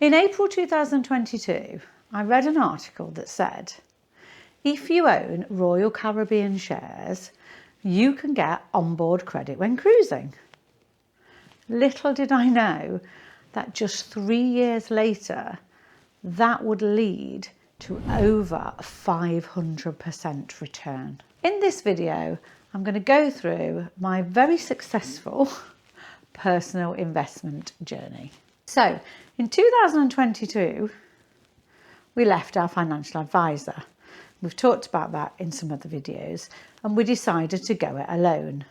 In April 2022, I read an article that said, if you own Royal Caribbean shares, you can get onboard credit when cruising. Little did I know that just 3 years later, that would lead to over a 500% return. In this video, I'm going to go through my very successful personal investment journey. So, in 2022, we left our financial advisor. We've talked about that in some other videos, and we decided to go it alone.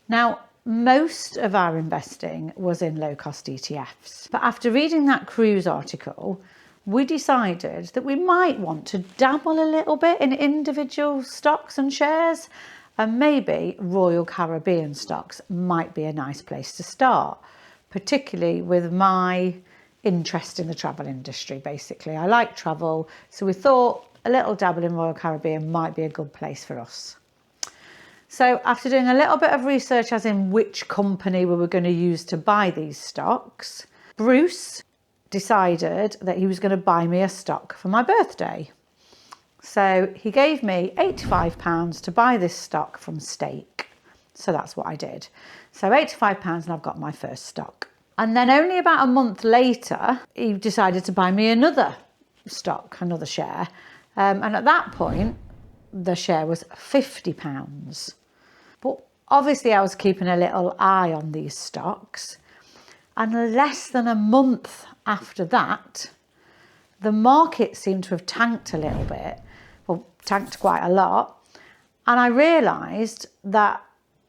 Now, most of our investing was in low-cost ETFs, but after reading that cruise article, we decided that we might want to dabble a little bit in individual stocks and shares, and maybe Royal Caribbean stocks might be a nice place to start, particularly with my interest in the travel industry. Basically, I like travel, so we thought a little dabble in Royal Caribbean might be a good place for us. So after doing a little bit of research as in which company we were going to use to buy these stocks, Bruce decided that he was going to buy me a stock for my birthday. So he gave me £85 to buy this stock from Stake. So that's what I did. So £85 and I've got my first stock. And then only about a month later, he decided to buy me another stock, another share. And at that point, the share was £50. But obviously I was keeping a little eye on these stocks. And less than a month after that, the market seemed to have tanked a little bit, well, tanked quite a lot. And I realised that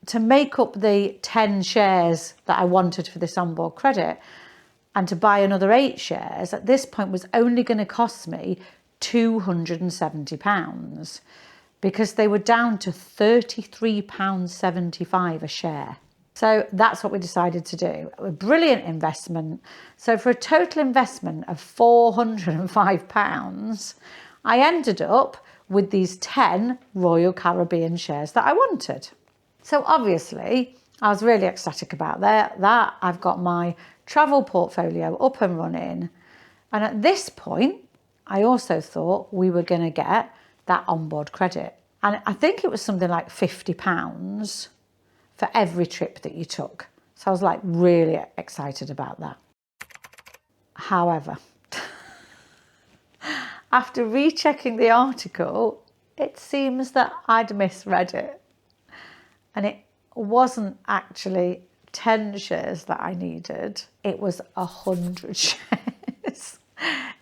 to make up the 10 shares that I wanted for this onboard credit and to buy another 8 shares at this point was only going to cost me £270 because they were down to £33.75 a share. So that's what we decided to do. A brilliant investment. So for a total investment of £405, I ended up with these 10 Royal Caribbean shares that I wanted. So obviously, I was really ecstatic about that. I've got my travel portfolio up and running. And at this point, I also thought we were going to get that onboard credit. And I think it was something like £50 for every trip that you took. So I was like really excited about that. However, after rechecking the article, it seems that I'd misread it. And it wasn't actually 10 shares that I needed. It was 100 shares.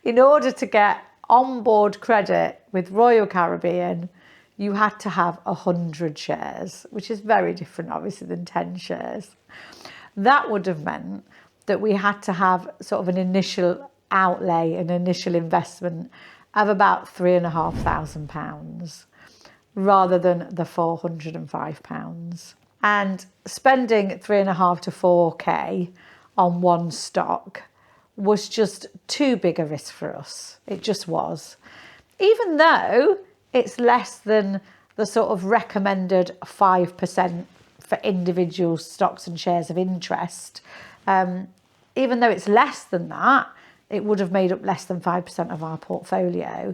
In order to get onboard credit with Royal Caribbean, you had to have 100 shares, which is very different, obviously, than 10 shares. That would have meant that we had to have sort of an initial outlay, an initial investment of about £3,500 rather than the £405. And spending 3.5 to 4K on one stock was just too big a risk for us. It just was. Even though it's less than the sort of recommended 5% for individual stocks and shares of interest. Even though it's less than that, it would have made up less than 5% of our portfolio.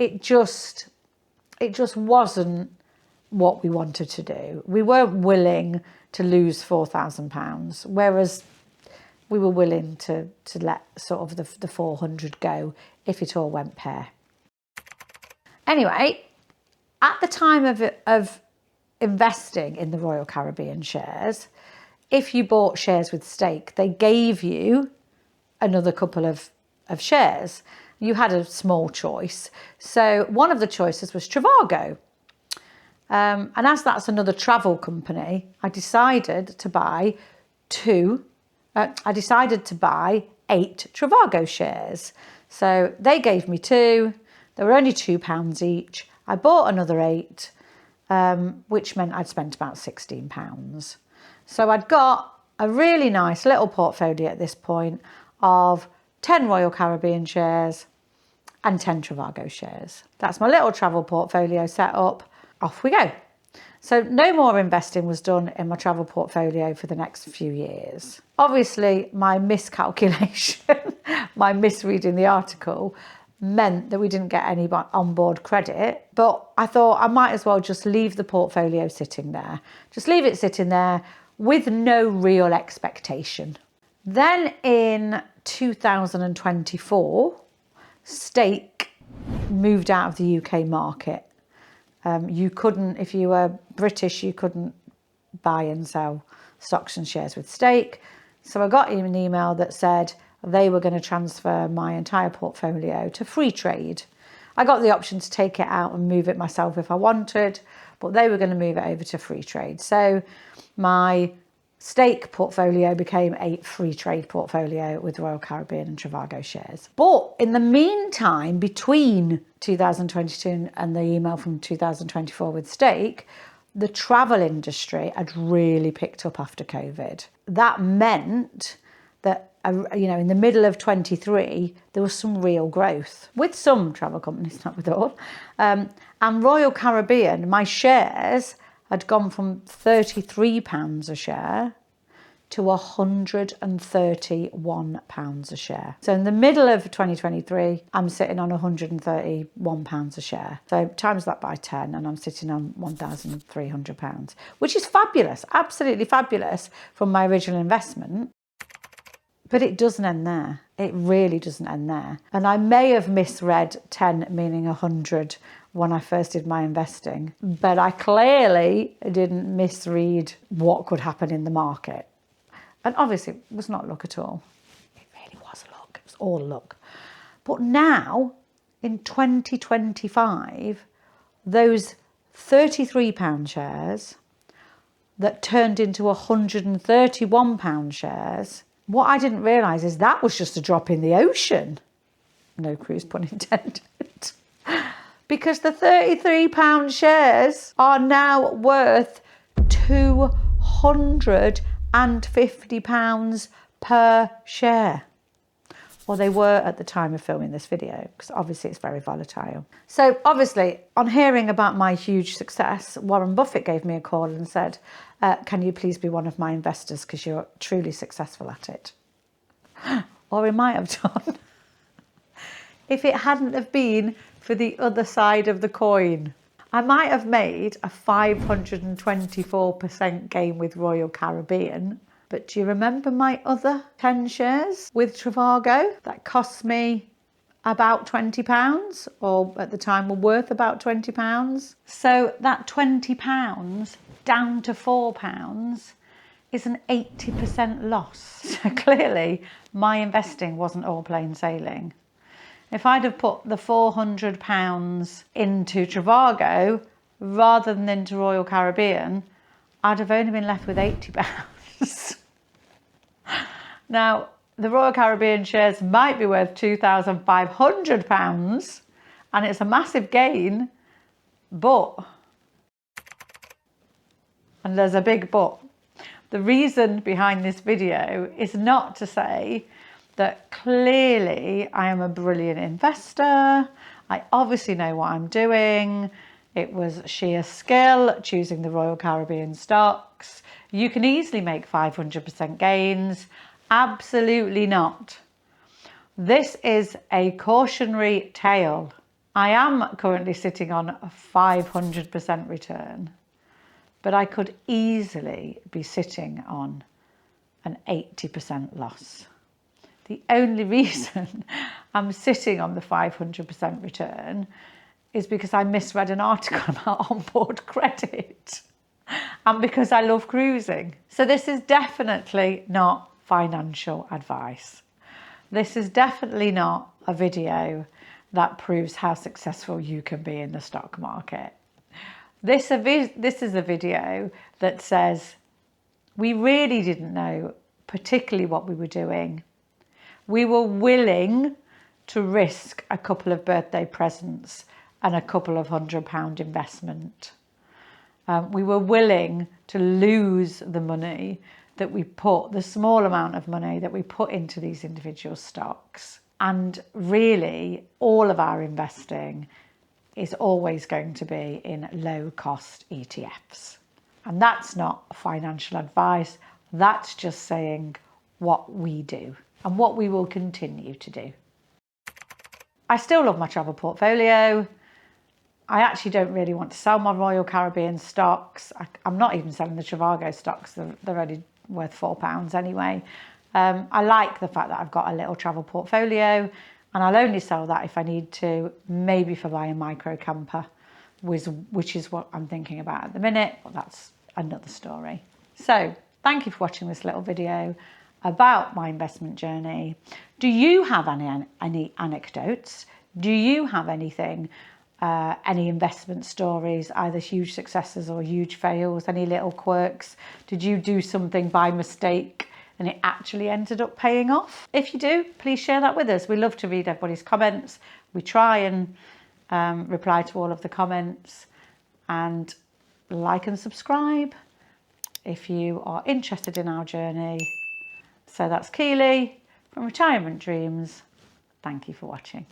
It just wasn't what we wanted to do. We weren't willing to lose £4,000, whereas we were willing to let sort of the 400 go if it all went pear. Anyway, at the time of investing in the Royal Caribbean shares, if you bought shares with Stake, they gave you another couple of shares. You had a small choice. So one of the choices was Trivago. And as that's another travel company, I decided to buy 8 Trivago shares. So they gave me 2. They were only £2 each. I bought another 8, which meant I'd spent about £16. So I'd got a really nice little portfolio at this point of 10 Royal Caribbean shares and 10 Trivago shares. That's my little travel portfolio set up. Off we go. So no more investing was done in my travel portfolio for the next few years. Obviously, my miscalculation my misreading the article meant that we didn't get any onboard credit, but I thought I might as well just leave the portfolio sitting there. Just leave it sitting there with no real expectation. Then in 2024, Stake moved out of the UK market. You couldn't, if you were British, you couldn't buy and sell stocks and shares with Stake. So I got an email that said they were going to transfer my entire portfolio to free trade. I got the option to take it out and move it myself if I wanted, but they were going to move it over to free trade. So my Stake portfolio became a free trade portfolio with Royal Caribbean and Trivago shares. But in the meantime, between 2022 and the email from 2024 with Stake, the travel industry had really picked up after COVID. That meant that, in the middle of 23, there was some real growth with some travel companies, not with all. And Royal Caribbean, my shares had gone from £33 a share to £131 a share. So in the middle of 2023, I'm sitting on £131 a share. So times that by 10 and I'm sitting on £1,300, which is fabulous, absolutely fabulous from my original investment. But it doesn't end there. It really doesn't end there. And I may have misread 10 meaning 100 when I first did my investing, but I clearly didn't misread what could happen in the market. And obviously it was not luck at all. It really was luck. It was all luck. But now, in 2025, those £33 shares that turned into £131 shares, what I didn't realise is that was just a drop in the ocean. No cruise pun intended. Because the £33 shares are now worth £250 per share. Well, they were at the time of filming this video, because obviously it's very volatile. So obviously, on hearing about my huge success, Warren Buffett gave me a call and said, can you please be one of my investors because you're truly successful at it? Or he might have done. If it hadn't have been for the other side of the coin. I might have made a 524% gain with Royal Caribbean. But do you remember my other 10 shares with Trivago that cost me about £20, or at the time were worth about £20? So that £20 down to £4 is an 80% loss. So clearly my investing wasn't all plain sailing. If I'd have put the £400 into Trivago rather than into Royal Caribbean, I'd have only been left with £80. Now, the Royal Caribbean shares might be worth £2,500 and it's a massive gain, but, and there's a big but, the reason behind this video is not to say that clearly I am a brilliant investor. I obviously know what I'm doing. It was sheer skill choosing the Royal Caribbean stocks. You can easily make 500% gains. Absolutely not. This is a cautionary tale. I am currently sitting on a 500% return, but I could easily be sitting on an 80% loss. The only reason I'm sitting on the 500% return is because I misread an article about onboard credit and because I love cruising. So this is definitely not financial advice. This is definitely not a video that proves how successful you can be in the stock market. This is a video that says we really didn't know particularly what we were doing. We were willing to risk a couple of birthday presents and a couple of £100 investment. We were willing to lose the money that we put, the small amount of money that we put into these individual stocks. And really, all of our investing is always going to be in low-cost ETFs. And that's not financial advice. That's just saying what we do. and what we will continue to do. I still love my travel portfolio. I actually don't really want to sell my Royal Caribbean stocks. I'm not even selling the Trivago stocks. They're only worth £4 anyway. I like the fact that I've got a little travel portfolio, and I'll only sell that if I need to, maybe for buying a micro camper, which is what I'm thinking about at the minute, but that's another story. So thank you for watching this little video about my investment journey. Do you have any anecdotes? Do you have anything, any investment stories, either huge successes or huge fails, any little quirks? Did you do something by mistake and it actually ended up paying off? If you do, please share that with us. We love to read everybody's comments. We try and reply to all of the comments, and like and subscribe if you are interested in our journey. So that's Keely from Retirement Dreams. Thank you for watching.